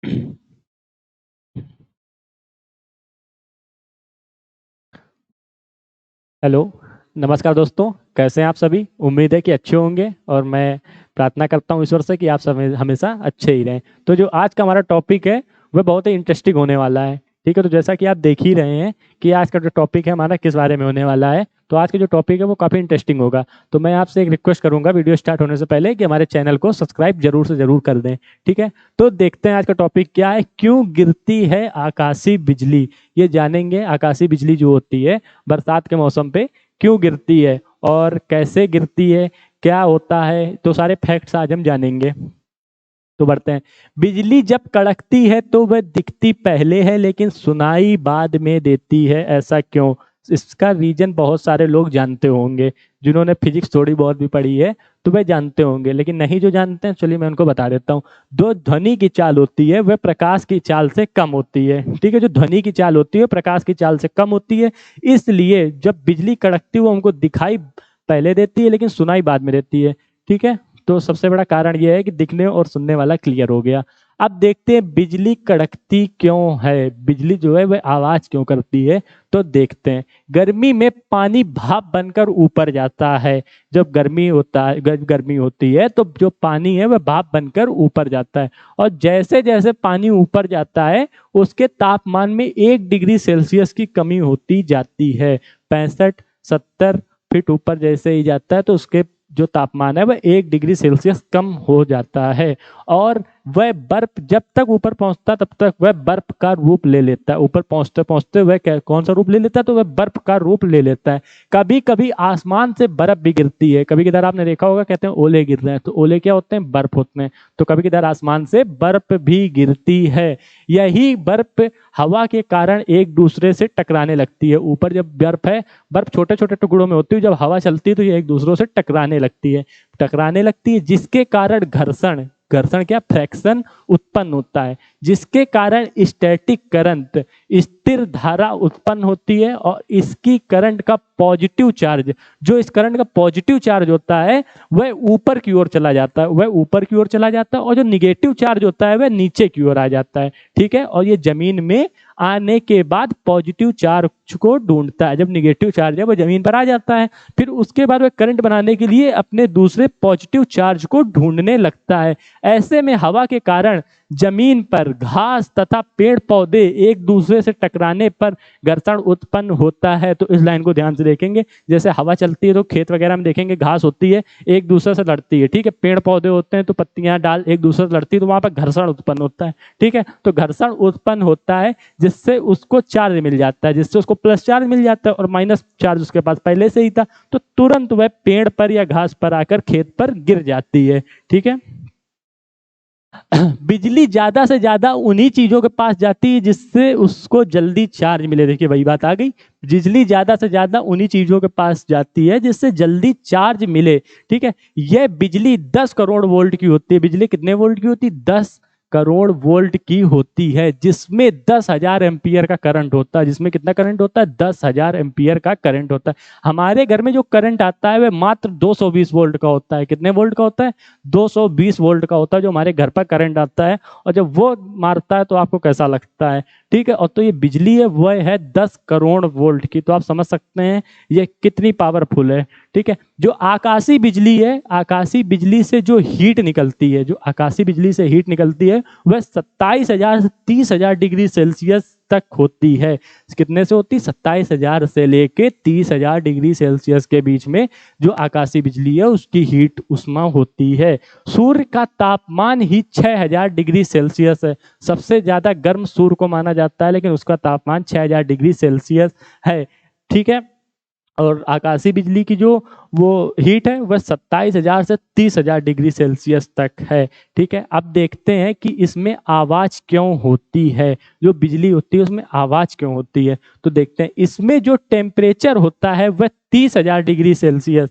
Hello, नमस्कार दोस्तों। कैसे हैं आप सभी? उम्मीद है कि अच्छे होंगे और मैं प्रार्थना करता हूँ ईश्वर से कि आप सब हमेशा अच्छे ही रहें। तो जो आज का हमारा टॉपिक है वह बहुत ही इंटरेस्टिंग होने वाला है। ठीक है, तो जैसा कि आप देख ही रहे हैं कि आज का जो टॉपिक है हमारा किस बारे में होने वाला है। तो आज का जो टॉपिक है वो काफ़ी इंटरेस्टिंग होगा। तो मैं आपसे एक रिक्वेस्ट करूंगा वीडियो स्टार्ट होने से पहले कि हमारे चैनल को सब्सक्राइब जरूर से जरूर कर दें। ठीक है, तो देखते हैं आज का टॉपिक क्या है। क्यों गिरती है आकाशीय बिजली? ये जानेंगे। आकाशीय बिजली जो होती है बरसात के मौसम पे क्यों गिरती है और कैसे गिरती है, क्या होता है, तो सारे फैक्ट्स आज हम जानेंगे। तो बढ़ते हैं। बिजली जब कड़कती है तो वह दिखती पहले है लेकिन सुनाई बाद में देती है, ऐसा क्यों? इसका रीजन बहुत सारे लोग जानते होंगे। जिन्होंने फिजिक्स थोड़ी बहुत भी पढ़ी है तो वह जानते होंगे, लेकिन नहीं जो जानते हैं चलिए मैं उनको बता देता हूँ। जो ध्वनि की चाल होती है वह प्रकाश की चाल से कम होती है। ठीक है, जो ध्वनि की चाल होती है प्रकाश की चाल से कम होती है। इसलिए जब बिजली कड़कती है वो हमको दिखाई पहले देती है लेकिन सुनाई बाद में देती है। ठीक है, तो सबसे बड़ा कारण यह है कि दिखने और सुनने वाला क्लियर हो गया। अब देखते हैं बिजली कड़कती क्यों है, बिजली जो है वह आवाज क्यों करती है। तो देखते हैं। गर्मी में पानी भाप बनकर ऊपर जाता है। जब गर्मी होता है, गर्मी होती है तो जो पानी है वह भाप बनकर ऊपर जाता है। और जैसे जैसे पानी ऊपर जाता है उसके तापमान में 1 डिग्री सेल्सियस की कमी होती जाती है। 65-70 फीट ऊपर जैसे ही जाता है तो उसके जो तापमान है वह 1 डिग्री सेल्सियस कम हो जाता है। और वह बर्फ जब तक ऊपर पहुंचता तब तक वह बर्फ का रूप ले लेता है। ऊपर पहुंचते पहुंचते वह कौन सा रूप ले लेता है? तो वह बर्फ का रूप ले लेता है। कभी कभी आसमान से बर्फ भी गिरती है। कभी कभार आपने देखा होगा कहते हैं ओले गिर रहे हैं, तो ओले क्या होते हैं? बर्फ होते हैं। तो कभी कभार आसमान से बर्फ भी गिरती है। यही बर्फ हवा के कारण एक दूसरे से टकराने लगती है। ऊपर जब बर्फ है, बर्फ छोटे छोटे टुकड़ों में होती है, जब हवा चलती है तो ये एक दूसरों से टकराने लगती है जिसके कारण घर्षण घर्षण क्या फ्रैक्शन उत्पन्न होता है, जिसके कारण स्टैटिक करंट स्थिर धारा उत्पन्न होती है। और इसकी करंट का पॉजिटिव चार्ज, जो इस करंट का पॉजिटिव चार्ज होता है वह ऊपर की ओर चला जाता है, और जो निगेटिव चार्ज होता है वह नीचे की ओर आ जाता है। ठीक है, और ये जमीन में आने के बाद पॉजिटिव चार्ज को ढूंढता है। जब निगेटिव चार्ज है वो जमीन पर आ जाता है, फिर उसके बाद वह करंट बनाने के लिए अपने दूसरे पॉजिटिव चार्ज को ढूंढने लगता है। ऐसे में हवा के कारण जमीन पर घास तथा पेड़ पौधे एक दूसरे से टकराने पर घर्षण उत्पन्न होता है। तो इस लाइन को ध्यान से देखेंगे। जैसे हवा चलती है तो खेत वगैरह में देखेंगे घास होती है, एक दूसरे से लड़ती है। ठीक है, पेड़ पौधे होते हैं तो पत्तियां डाल एक दूसरे से लड़ती है, तो वहां पर घर्षण उत्पन्न होता है। ठीक है, तो घर्षण उत्पन्न होता है जिससे उसको चार्ज मिल जाता है, जिससे उसको प्लस चार्ज मिल जाता है और माइनस चार्ज उसके पास पहले से ही था, तो तुरंत वह पेड़ पर या घास पर आकर खेत पर गिर जाती है। ठीक है, बिजली ज्यादा से ज्यादा उन्हीं चीजों के पास जाती है जिससे उसको जल्दी चार्ज मिले। देखिए वही बात आ गई। बिजली ज्यादा से ज्यादा उन्हीं चीजों के पास जाती है जिससे जल्दी चार्ज मिले। ठीक है, यह बिजली 10 करोड़ वोल्ट की होती है। बिजली कितने वोल्ट की होती है? 10 करोड़ वोल्ट की होती है, जिसमें 10,000 एम्पियर का करंट होता है। जिसमें कितना करंट होता है? 10,000 एम्पियर का करंट होता है। हमारे घर में जो करंट आता है वह मात्र 220 वोल्ट का होता है। कितने वोल्ट का होता है? 220 वोल्ट का होता है जो हमारे घर पर करंट आता है। और जब वो मारता है तो आपको कैसा लगता है? ठीक है, और तो ये बिजली है वह है 10 करोड़ वोल्ट की। तो आप समझ सकते हैं ये कितनी पावरफुल है। ठीक है, जो आकाशीय बिजली है, आकाशीय बिजली से जो हीट निकलती है, जो आकाशीय बिजली से हीट निकलती है वह 27,000 से 30,000 डिग्री सेल्सियस तक होती है। कितने से होती? 27,000 से लेके 30,000 डिग्री सेल्सियस के बीच में जो आकाशीय बिजली है उसकी हीट उष्मा होती है। सूर्य का तापमान ही 6,000 डिग्री सेल्सियस है। सबसे ज्यादा गर्म सूर्य को माना जाता है लेकिन उसका तापमान 6,000 डिग्री सेल्सियस है। ठीक है, और आकाशीय बिजली की जो वो हीट है वह 27,000 से 30,000 डिग्री सेल्सियस तक है। ठीक है, अब देखते हैं कि इसमें आवाज क्यों होती है। जो बिजली होती है उसमें आवाज क्यों होती है? तो देखते हैं। इसमें जो टेम्परेचर होता है वह 30,000 डिग्री सेल्सियस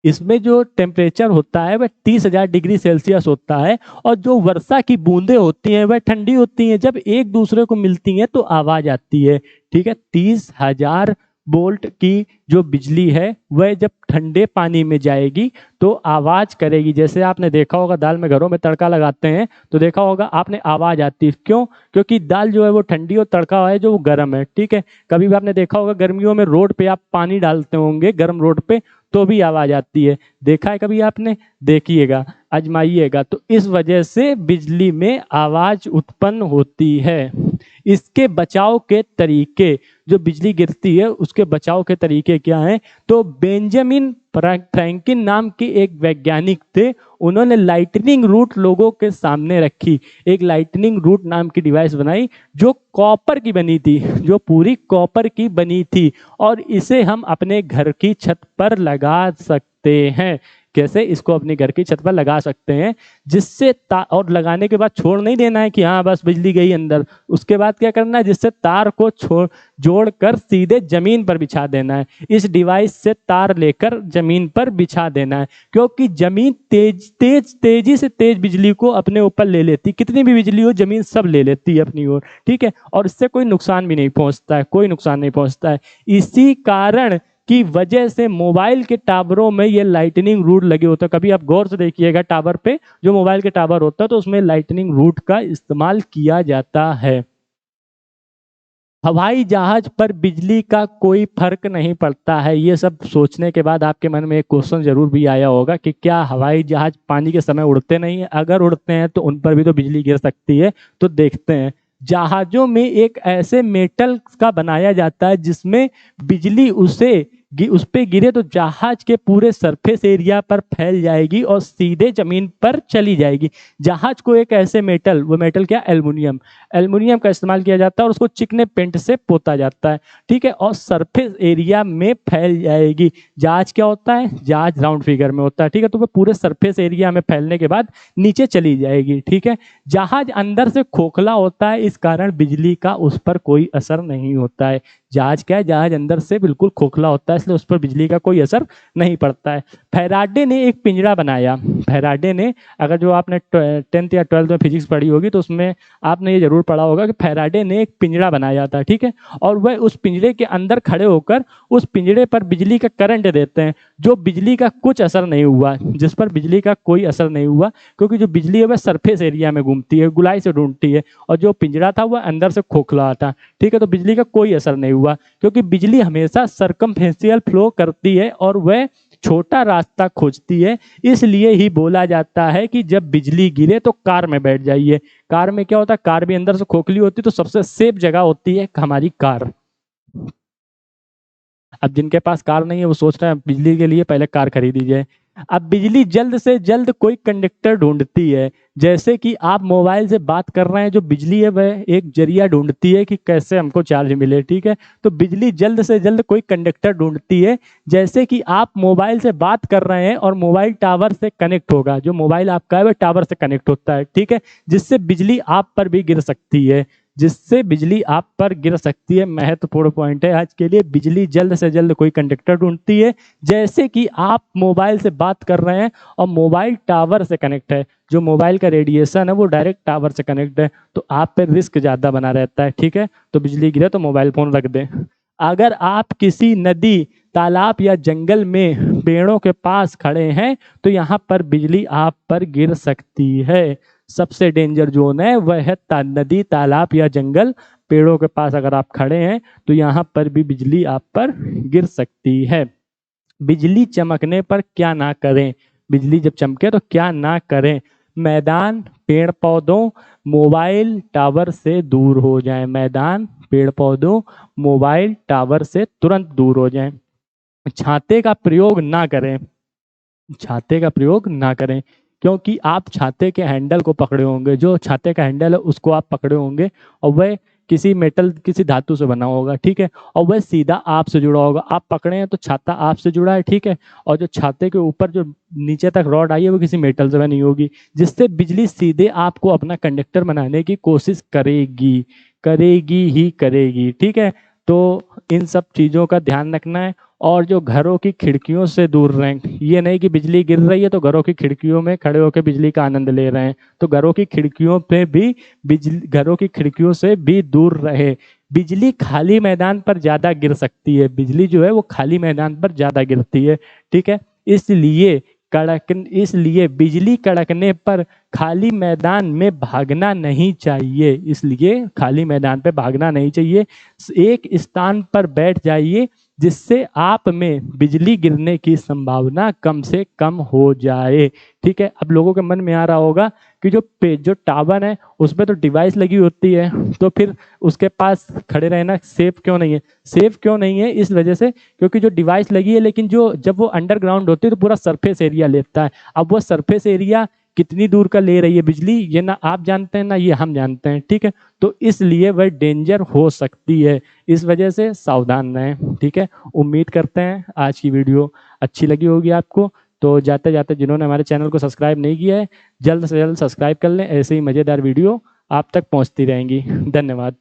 इसमें जो टेम्परेचर होता है वह 30,000 डिग्री सेल्सियस होता है। और जो वर्षा की बूंदें होती हैं वह ठंडी होती हैं। जब एक दूसरे को मिलती हैं तो आवाज आती है। ठीक है, 30,000 वोल्ट की जो बिजली है वह जब ठंडे पानी में जाएगी तो आवाज करेगी। जैसे आपने देखा होगा दाल में घरों में तड़का लगाते हैं तो देखा होगा आपने आवाज आती है, क्यों? क्योंकि दाल जो है वो ठंडी और तड़का है जो वो गर्म है, ठीक है। कभी भी आपने देखा होगा गर्मियों में रोड पे आप पानी डालते होंगे गर्म रोड पे तो भी आवाज आती है, देखा है कभी आपने? देखिएगा, आजमाइएगा। तो इस वजह से बिजली में आवाज उत्पन्न होती है। इसके बचाव के तरीके, जो बिजली गिरती है उसके बचाव के तरीके क्या हैं? तो बेंजामिन फ्रैंकलिन नाम के एक वैज्ञानिक थे, उन्होंने लाइटनिंग रूट लोगों के सामने रखी। एक लाइटनिंग रूट नाम की डिवाइस बनाई जो कॉपर की बनी थी, जो पूरी कॉपर की बनी थी, और इसे हम अपने घर की छत पर लगा सकते हैं। कैसे? इसको अपने घर की छत पर लगा सकते हैं, जिससे और लगाने के बाद छोड़ नहीं देना है कि हाँ बस बिजली गई अंदर। उसके बाद क्या करना है? जिससे तार को जोड़कर सीधे जमीन पर बिछा देना है। इस डिवाइस से तार लेकर जमीन पर बिछा देना है, क्योंकि जमीन तेजी से तेज बिजली को अपने ऊपर ले लेती। कितनी भी बिजली हो जमीन सब ले लेती है अपनी ओर, ठीक है। और इससे कोई नुकसान भी नहीं पहुंचता है, कोई नुकसान नहीं पहुंचता है। इसी कारण की वजह से मोबाइल के टावरों में ये लाइटनिंग रूट लगे होते हैं। कभी आप गौर से देखिएगा टावर पे, जो मोबाइल के टावर होता है तो उसमें लाइटनिंग रूट का इस्तेमाल किया जाता है। हवाई जहाज पर बिजली का कोई फर्क नहीं पड़ता है। ये सब सोचने के बाद आपके मन में एक क्वेश्चन जरूर भी आया होगा कि क्या हवाई जहाज पानी के समय उड़ते नहीं है? अगर उड़ते हैं तो उन पर भी तो बिजली गिर सकती है। तो देखते हैं, जहाजों में एक ऐसे मेटल का बनाया जाता है जिसमें बिजली उस पे गिरे तो जहाज के पूरे सरफेस एरिया पर फैल जाएगी और सीधे जमीन पर चली जाएगी। जहाज को एक ऐसे मेटल, वो मेटल क्या? एल्युमिनियम का इस्तेमाल किया जाता है और उसको चिकने पेंट से पोता जाता है, ठीक है, और सरफेस एरिया में फैल जाएगी। जहाज क्या होता है? जहाज राउंड फिगर में होता है, ठीक है, तो वो पूरे सरफेस एरिया में फैलने के बाद नीचे चली जाएगी, ठीक है। जहाज अंदर से खोखला होता है, इस कारण बिजली का उस पर कोई असर नहीं होता है। जहाज क्या है? जहाज अंदर से बिल्कुल खोखला होता है, इसलिए उस पर बिजली का कोई असर नहीं पड़ता है। फैराडे ने एक पिंजरा बनाया। फैराडे ने, अगर जो आपने 10th या 12th में फिजिक्स पढ़ी होगी तो उसमें आपने ये जरूर पढ़ा होगा कि फैराडे ने एक पिंजरा बनाया था, ठीक है, और वह उस पिंजरे के अंदर खड़े होकर उस पिंजरे पर बिजली का करंट देते हैं, जो बिजली का कुछ असर नहीं हुआ, जिस पर बिजली का कोई असर नहीं हुआ, क्योंकि जो बिजली है वह सरफेस एरिया में घूमती है, गुलाई से ढूंढती है, और जो पिंजरा था वह अंदर से खोखला था, ठीक है, तो बिजली का कोई असर नहीं हुआ, क्योंकि बिजली हमेशा सरकमफेरेंशियल फ्लो करती है और वह छोटा रास्ता खोजती है। इसलिए ही बोला जाता है कि जब बिजली गिरे तो कार में बैठ जाइए। कार में क्या होता है? कार भी अंदर से खोखली होती है, तो सबसे सेफ जगह होती है हमारी कार। अब जिनके पास कार नहीं है वो सोच रहे हैं बिजली के लिए पहले कार खरीदी जाए। अब बिजली जल्द से जल्द कोई कंडक्टर ढूंढती है। जैसे कि आप मोबाइल से बात कर रहे हैं, जो बिजली है वह एक जरिया ढूंढती है कि कैसे हमको चार्ज मिले, ठीक है, तो बिजली जल्द से जल्द कोई कंडक्टर ढूंढती है। जैसे कि आप मोबाइल से बात कर रहे हैं और मोबाइल टावर से कनेक्ट होगा, जो मोबाइल आपका है वह टावर से कनेक्ट होता है, ठीक है, जिससे बिजली आप पर भी गिर सकती है, जिससे बिजली आप पर गिर सकती है। महत्वपूर्ण पॉइंट है आज के लिए, बिजली जल्द से जल्द कोई कंडक्टर ढूंढती है। जैसे कि आप मोबाइल से बात कर रहे हैं और मोबाइल टावर से कनेक्ट है, जो मोबाइल का रेडिएशन है वो डायरेक्ट टावर से कनेक्ट है, तो आप पर रिस्क ज़्यादा बना रहता है, ठीक है, तो बिजली गिरे तो मोबाइल फ़ोन रख दें। अगर आप किसी नदी, तालाब या जंगल में पेड़ों के पास खड़े हैं तो यहाँ पर बिजली आप पर गिर सकती है। सबसे डेंजर जोन है वह है नदी, तालाब या जंगल। पेड़ों के पास अगर आप खड़े हैं तो यहाँ पर भी बिजली आप पर गिर सकती है। बिजली चमकने पर क्या ना करें? बिजली जब चमके तो क्या ना करें? मैदान, पेड़ पौधों, मोबाइल टावर से दूर हो जाएं। मैदान, पेड़ पौधों, मोबाइल टावर से तुरंत दूर हो जाएं। छाते का प्रयोग ना करें। छाते का प्रयोग ना करें, क्योंकि आप छाते के हैंडल को पकड़े होंगे, जो छाते का हैंडल है उसको आप पकड़े होंगे और वह किसी मेटल, किसी धातु से बना होगा, ठीक है, और वह सीधा आपसे जुड़ा होगा। आप पकड़े हैं तो छाता आपसे जुड़ा है, ठीक है, और जो छाते के ऊपर जो नीचे तक रॉड आई है वो किसी मेटल से बनी होगी, जिससे बिजली सीधे आपको अपना कंडक्टर बनाने की कोशिश करेगी, करेगी ही करेगी, ठीक है। तो इन सब चीज़ों का ध्यान रखना है। और जो घरों की खिड़कियों से दूर रहें, ये नहीं कि बिजली गिर रही है तो घरों की खिड़कियों में खड़े होकर बिजली का आनंद ले रहे हैं, तो घरों की खिड़कियों पे भी घरों की खिड़कियों से भी दूर रहे। बिजली खाली मैदान पर ज़्यादा गिर सकती है, बिजली जो है वो खाली मैदान पर ज़्यादा गिरती है, ठीक है। इसलिए बिजली कड़कने पर खाली मैदान में भागना नहीं चाहिए, इसलिए खाली मैदान पे भागना नहीं चाहिए। एक स्थान पर बैठ जाइए जिससे आप में बिजली गिरने की संभावना कम से कम हो जाए, ठीक है। अब लोगों के मन में आ रहा होगा कि जो टावर है उस पर तो डिवाइस लगी होती है, तो फिर उसके पास खड़े रहना सेफ क्यों नहीं है? सेफ क्यों नहीं है? इस वजह से क्योंकि जो डिवाइस लगी है, लेकिन जब वो अंडरग्राउंड होती है तो पूरा सरफेस एरिया लेता है। अब वो सरफेस एरिया कितनी दूर का ले रही है बिजली, ये ना आप जानते हैं ना ये हम जानते हैं, ठीक है। तो इसलिए वह डेंजर हो सकती है, इस वजह से सावधान रहें, ठीक है। उम्मीद करते हैं आज की वीडियो अच्छी लगी होगी आपको। तो जाते जाते जिन्होंने हमारे चैनल को सब्सक्राइब नहीं किया है, जल्द से जल्द सब्सक्राइब कर लें, ऐसे ही मज़ेदार वीडियो आप तक पहुंचती रहेंगी। धन्यवाद।